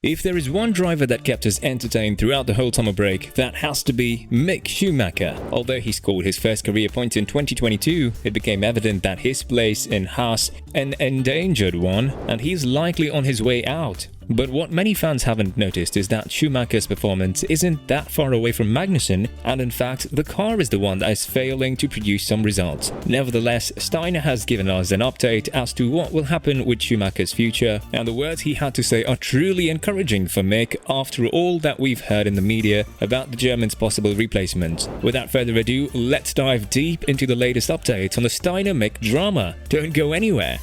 If there is one driver that kept us entertained throughout the whole summer break, that has to be Mick Schumacher. Although he scored his first career points in 2022, it became evident that his place in Haas, an endangered one, and he's likely on his way out. But what many fans haven't noticed is that Schumacher's performance isn't that far away from Magnussen, and in fact, the car is the one that is failing to produce some results. Nevertheless, Steiner has given us an update as to what will happen with Schumacher's future, and the words he had to say are truly encouraging for Mick after all that we've heard in the media about the German's possible replacement. Without further ado, let's dive deep into the latest updates on the Steiner-Mick drama. Don't go anywhere.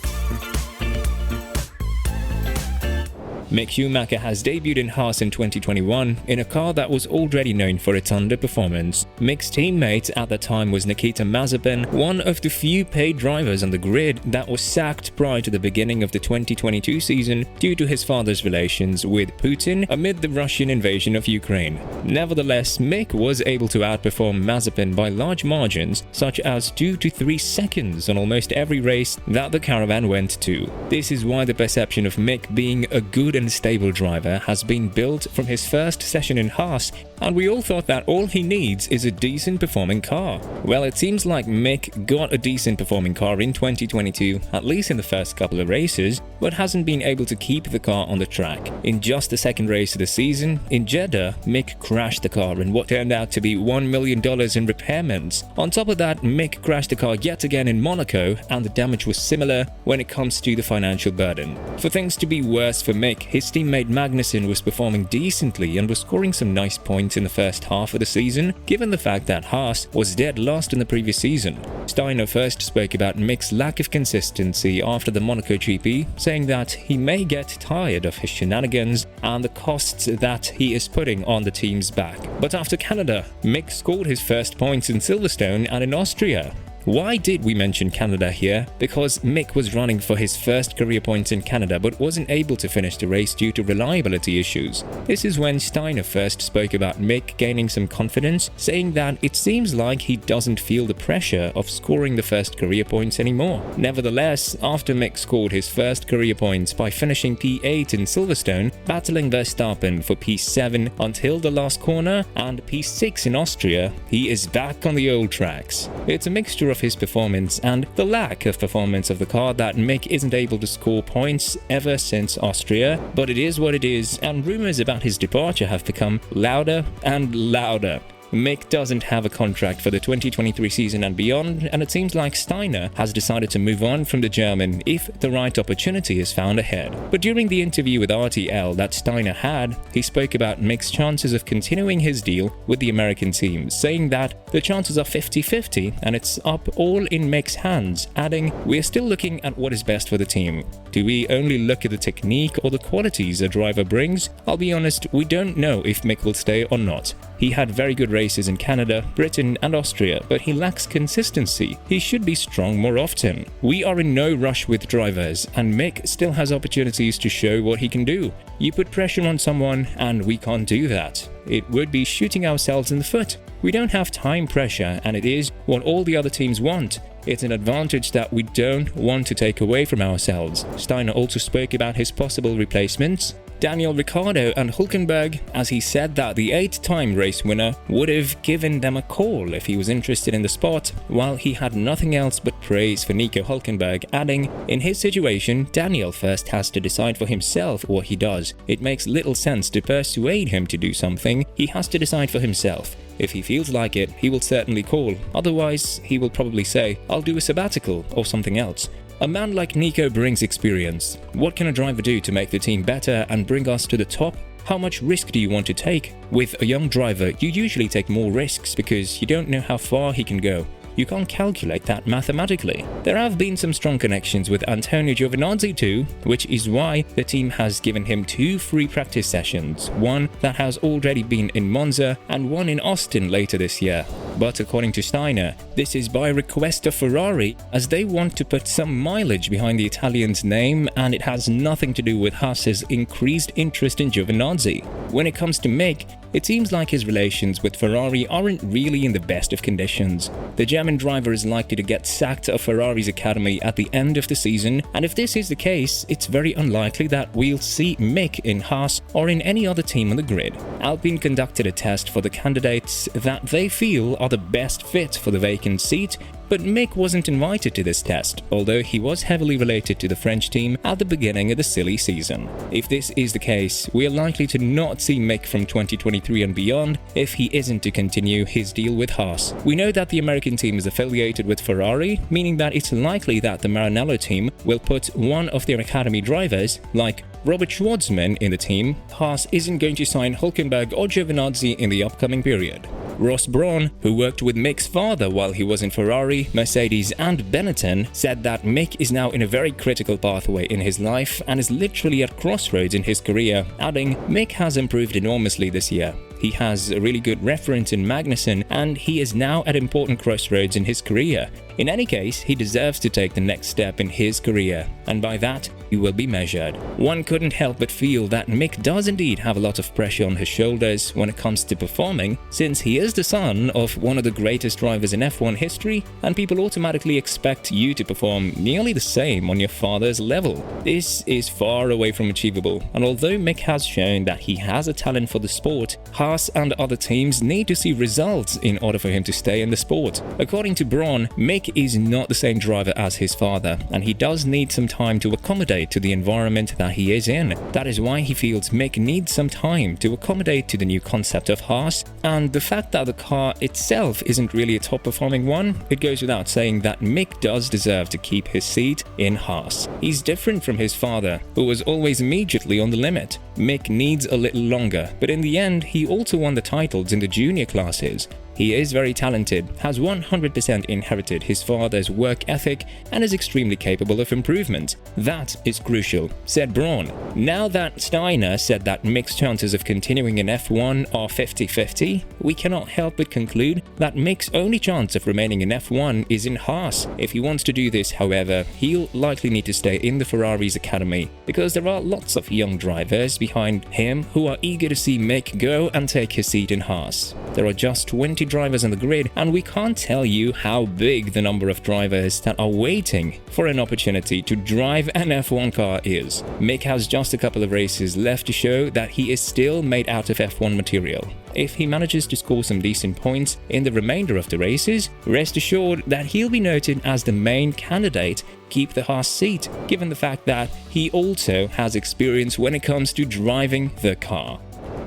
Mick Schumacher has debuted in Haas in 2021 in a car that was already known for its underperformance. Mick's teammate at the time was Nikita Mazepin, one of the few paid drivers on the grid that was sacked prior to the beginning of the 2022 season due to his father's relations with Putin amid the Russian invasion of Ukraine. Nevertheless, Mick was able to outperform Mazepin by large margins, such as 2 to 3 seconds on almost every race that the caravan went to. This is why the perception of Mick being a good and stable driver has been built from his first session in Haas, and we all thought that all he needs is a decent performing car. Well, it seems like Mick got a decent performing car in 2022, at least in the first couple of races, but hasn't been able to keep the car on the track. In just the second race of the season, in Jeddah, Mick crashed the car in what turned out to be $1 million in repairments. On top of that, Mick crashed the car yet again in Monaco, and the damage was similar when it comes to the financial burden. For things to be worse for Mick, his teammate Magnussen was performing decently and was scoring some nice points in the first half of the season, given the fact that Haas was dead last in the previous season. Steiner first spoke about Mick's lack of consistency after the Monaco GP, saying that he may get tired of his shenanigans and the costs that he is putting on the team's back. But after Canada, Mick scored his first points in Silverstone and in Austria. Why did we mention Canada here? Because Mick was running for his first career points in Canada but wasn't able to finish the race due to reliability issues. This is when Steiner first spoke about Mick gaining some confidence, saying that it seems like he doesn't feel the pressure of scoring the first career points anymore. Nevertheless, after Mick scored his first career points by finishing P8 in Silverstone, battling Verstappen for P7 until the last corner, and P6 in Austria, he is back on the old tracks. It's a mixture of his performance and the lack of performance of the car that Mick isn't able to score points ever since Austria, but it is what it is, and rumors about his departure have become louder and louder. Mick doesn't have a contract for the 2023 season and beyond, and it seems like Steiner has decided to move on from the German if the right opportunity is found ahead. But during the interview with RTL that Steiner had, he spoke about Mick's chances of continuing his deal with the American team, saying that the chances are 50-50 and it's up all in Mick's hands, adding, "We're still looking at what is best for the team. Do we only look at the technique or the qualities a driver brings? I'll be honest, we don't know if Mick will stay or not. He had very good races in Canada, Britain and Austria, but he lacks consistency. He should be strong more often. We are in no rush with drivers, and Mick still has opportunities to show what he can do. You put pressure on someone and we can't do that. It would be shooting ourselves in the foot. We don't have time pressure, and it is what all the other teams want. It's an advantage that we don't want to take away from ourselves." Steiner also spoke about his possible replacements, Daniel Ricciardo and Hülkenberg, as he said that the 8-time race winner would have given them a call if he was interested in the spot, while he had nothing else but praise for Nico Hülkenberg, adding, "In his situation, Daniel first has to decide for himself what he does. It makes little sense to persuade him to do something. He has to decide for himself. If he feels like it, he will certainly call. Otherwise, he will probably say, 'I'll do a sabbatical' or something else." A man like Nico brings experience. What can a driver do to make the team better and bring us to the top? How much risk do you want to take? With a young driver, you usually take more risks because you don't know how far he can go. You can't calculate that mathematically. There have been some strong connections with Antonio Giovinazzi too, which is why the team has given him 2 free practice sessions, one that has already been in Monza and one in Austin later this year. but according to Steiner, this is by request of Ferrari, as they want to put some mileage behind the Italian's name, and it has nothing to do with Haas's increased interest in Giovinazzi. When it comes to Mick, it seems like his relations with Ferrari aren't really in the best of conditions. The German driver is likely to get sacked of Ferrari's academy at the end of the season, and if this is the case, it's very unlikely that we'll see Mick in Haas or in any other team on the grid. Alpine conducted a test for the candidates that they feel are the best fit for the vacant seat, but Mick wasn't invited to this test, although he was heavily related to the French team at the beginning of the silly season. If this is the case, we are likely to not see Mick from 2023 and beyond if he isn't to continue his deal with Haas. We know that the American team is affiliated with Ferrari, meaning that it's likely that the Maranello team will put one of their academy drivers, like Robert Schwartzman, in the team. Haas isn't going to sign Hülkenberg or Giovinazzi in the upcoming period. Ross Brawn, who worked with Mick's father while he was in Ferrari, Mercedes and Benetton, said that Mick is now in a very critical pathway in his life and is literally at crossroads in his career, adding, "Mick has improved enormously this year. He has a really good reference in Magnussen, and he is now at important crossroads in his career. In any case, he deserves to take the next step in his career, and by that, he will be measured." One couldn't help but feel that Mick does indeed have a lot of pressure on his shoulders when it comes to performing, since he is the son of one of the greatest drivers in F1 history, and people automatically expect you to perform nearly the same on your father's level. This is far away from achievable, and although Mick has shown that he has a talent for the sport, Haas and other teams need to see results in order for him to stay in the sport. According to Brawn, Mick is not the same driver as his father, and he does need some time to accommodate to the environment that he is in. That is why he feels Mick needs some time to accommodate to the new concept of Haas, and the fact that the car itself isn't really a top-performing one, it goes without saying that Mick does deserve to keep his seat in Haas. He's different from his father, who was always immediately on the limit. Mick needs a little longer, but in the end, he also won the titles in the junior classes. He is very talented, has 100% inherited his father's work ethic, and is extremely capable of improvement. That is crucial, said Brawn. Now that Steiner said that Mick's chances of continuing in F1 are 50-50, we cannot help but conclude that Mick's only chance of remaining in F1 is in Haas. If he wants to do this, however, he'll likely need to stay in the Ferrari's academy, because there are lots of young drivers behind him who are eager to see Mick go and take his seat in Haas. There are just 20 drivers on the grid, and we can't tell you how big the number of drivers that are waiting for an opportunity to drive an F1 car is. Mick has just a couple of races left to show that he is still made out of F1 material. If he manages to score some decent points in the remainder of the races, rest assured that he'll be noted as the main candidate to keep the Haas seat, given the fact that he also has experience when it comes to driving the car.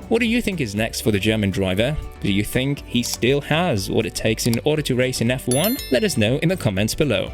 What do you think is next for the German driver? Do you think he still has what it takes in order to race in F1? Let us know in the comments below.